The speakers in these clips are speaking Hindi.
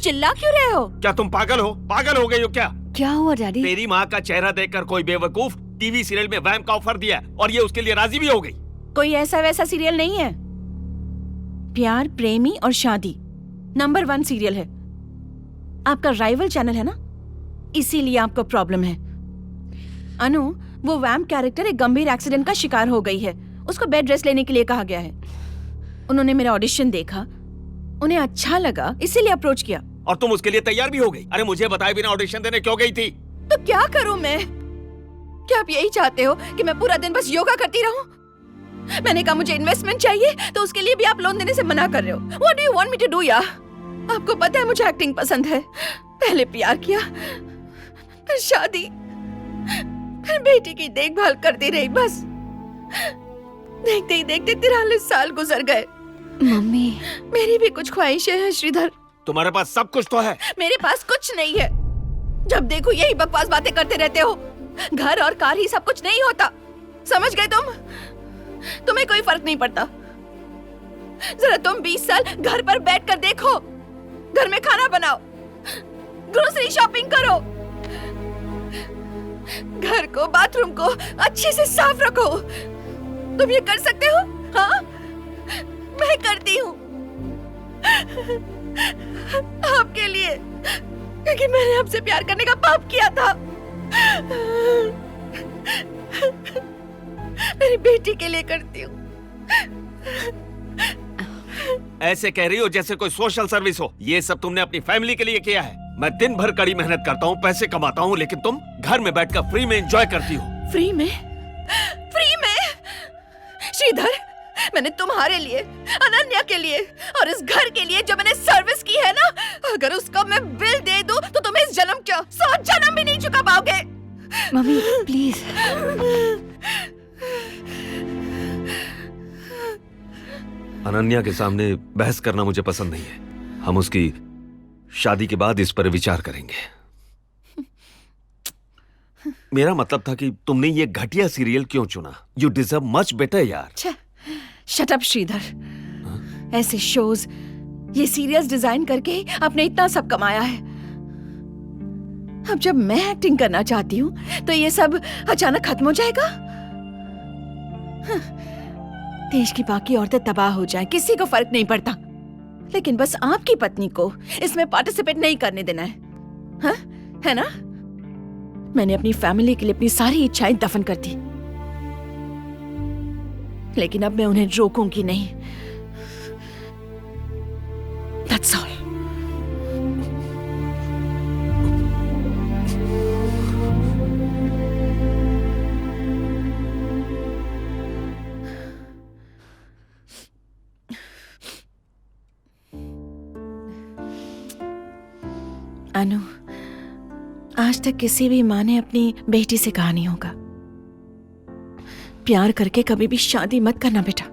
चिल्ला क्यों रहे हो? क्या तुम पागल हो? पागल हो गई हो क्या? क्या हुआ डैडी? तेरी माँ का चेहरा देखकर कोई बेवकूफ टीवी सीरियल में वैम्प का ऑफर दिया और ये उसके लिए राजी भी हो गई। कोई ऐसा वैसा सीरियल नहीं है। प्यार, प्रेमी और शादी नंबर 1 सीरियल है। आपका राइवल चैनल है ना, इसीलिए आपको प्रॉब्लम है। अनु, वो वैम्प कैरेक्टर एक गंभीर एक्सीडेंट का शिकार हो गई है। उसको बेड रेस्ट लेने के लिए कहा गया है। उन्होंने मेरा ऑडिशन देखा, उन्हें अच्छा लगा, इसीलिए अप्रोच किया। और तुम उसके लिए तैयार भी हो गई? अरे मुझे बताए बिना ऑडिशन देने क्यों गई थी? तो क्या करूं मैं? क्या आप यही चाहते हो कि मैं पूरा दिन बस योगा करती रहूं? मैंने कहा मुझे इन्वेस्टमेंट चाहिए, तो उसके लिए भी आप लोन देने से मना कर रहे हो। What do you want me to do यार? आपको पता है मुझे एक्टिंग पसंद है। पहले प्यार किया, फिर शादी, फिर बेटी की देखभाल करती रही। बस देखते ही देखते 43 साल गुजर गए। मम्मी, मेरी भी कुछ ख्वाहिशें हैं श्रीधर। तुम्हारे पास सब कुछ तो है। मेरे पास कुछ नहीं है। जब देखो यही बकवास बातें करते रहते हो। घर और कार ही सब कुछ नहीं होता, समझ गए तुम? तुम्हें कोई फर्क नहीं पड़ता। जरा तुम 20 साल घर पर बैठकर देखो। घर में खाना बनाओ, ग्रोसरी शॉपिंग करो, घर को, बाथरूम को अच्छे से साफ रखो। तुम ये कर सकते हो? हाँ, मैं करती हूँ आपके लिए, क्योंकि मैंने आपसे प्यार करने का पाप किया था। मेरी बेटी के लिए करती हूँ। ऐसे कह रही हो जैसे कोई सोशल सर्विस हो। ये सब तुमने अपनी फैमिली के लिए किया है। मैं दिन भर कड़ी मेहनत करता हूँ, पैसे कमाता हूँ, लेकिन तुम घर में बैठकर फ्री में एंजॉय करती हो। फ्री में? फ्री में? श्रीधर, मैंने तुम्हारे लिए, अनन्या के लिए और इस घर के लिए जो मैंने सर्विस की है ना, अगर उसका मैं बिल दे दूं तो तुम इस जन्म क्या 100 जन्म भी नहीं चुका पाओगे। Mummy please. अनन्या के सामने बहस करना मुझे पसंद नहीं है। हम उसकी शादी के बाद इस पर विचार करेंगे। मेरा मतलब था कि तुमने ये घटिया सीरियल क्यों चुना? यू डिजर्व मच बेटर यार। Shut up Shridhar. ऐसे शोज, ये सीरियल्स डिजाइन करके आपने इतना सब कमाया है। अब जब मैं एक्टिंग करना चाहती हूँ तो ये सब अचानक खत्म हो जाएगा। देश की बाकी औरतें तबाह हो जाएं, किसी को फर्क नहीं पड़ता, लेकिन बस आपकी पत्नी को इसमें पार्टिसिपेट नहीं करने देना है। हाँ? है ना? मैंने अपनी फैमिली के लिए अपनी सारी इच्छाएं दफन कर दी, लेकिन अब मैं उन्हें रोकूंगी नहीं। That's all. अनु, आज तक किसी भी माँ ने अपनी बेटी से कहा नहीं होगा, प्यार करके कभी भी शादी मत करना बेटा,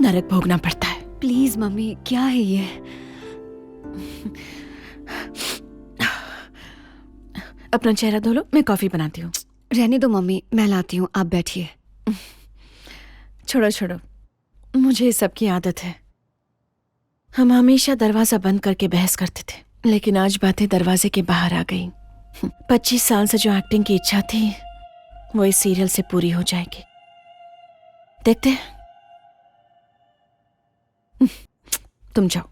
नरक भोगना पड़ता है। प्लीज मम्मी, क्या है ये? अपना चेहरा धो लो, मैं कॉफी बनाती हूँ। रहने दो मम्मी, मैं लाती हूँ, आप बैठिए। छोड़ो छोड़ो, मुझे इस सब की आदत है। हम हमेशा दरवाजा बंद करके बहस करते थे, लेकिन आज बातें दरवाजे के बाहर आ गई। 25 साल से जो एक्टिंग की इच्छा थी वो इस सीरियल से पूरी हो जाएगी। देखते हैं। तुम जाओ।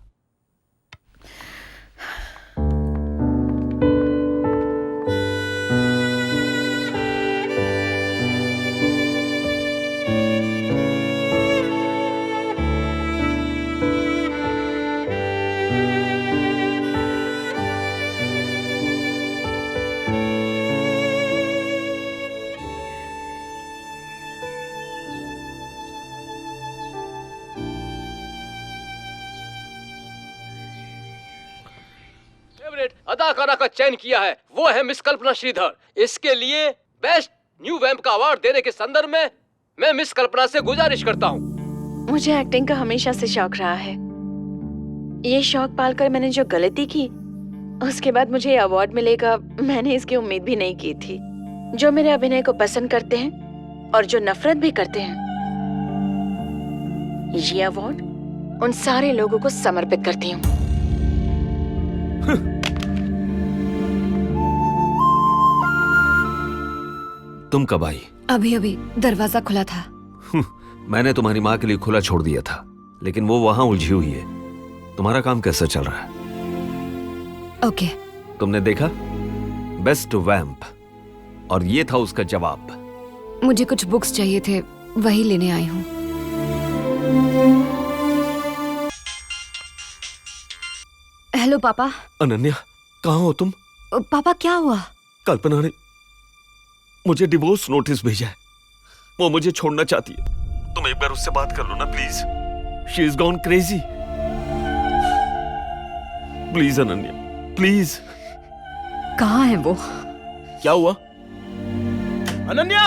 अदाकारा का चयन किया है, वो है मिस कल्पना श्रीधर। इसके लिए बेस्ट न्यू वैम्प का अवार्ड देने के संदर्भ में मैं मिस कल्पना से गुजारिश करता हूँ। मुझे एक्टिंग का हमेशा से शौक रहा है। ये शौक पालकर मैंने जो गलती की, उसके बाद मुझे ये अवार्ड मिलेगा, मैंने इसकी उम्मीद भी नहीं की थी। जो मेरे अभिनय को पसंद करते हैं और जो नफरत भी करते हैं, ये अवार्ड उन सारे लोगों को समर्पित करती हूँ। तुम कब आई? अभी अभी दरवाजा खुला था। मैंने तुम्हारी माँ के लिए खुला छोड़ दिया था, लेकिन वो वहां उलझी हुई है। तुम्हारा काम कैसा चल रहा है? ओके। तुमने देखा बेस्ट वैम्प, और ये था उसका जवाब। मुझे कुछ बुक्स चाहिए थे, वही लेने आई हूँ। हेलो पापा। अनन्या, कहाँ हो तुम? पापा क्या हुआ? कल्पना ने मुझे डिवोर्स नोटिस भेजा है। वो मुझे छोड़ना चाहती है। तुम एक बार उससे बात कर लो ना please. She is gone crazy. Please Ananya, please. कहाँ है वो? क्या हुआ? अनन्या!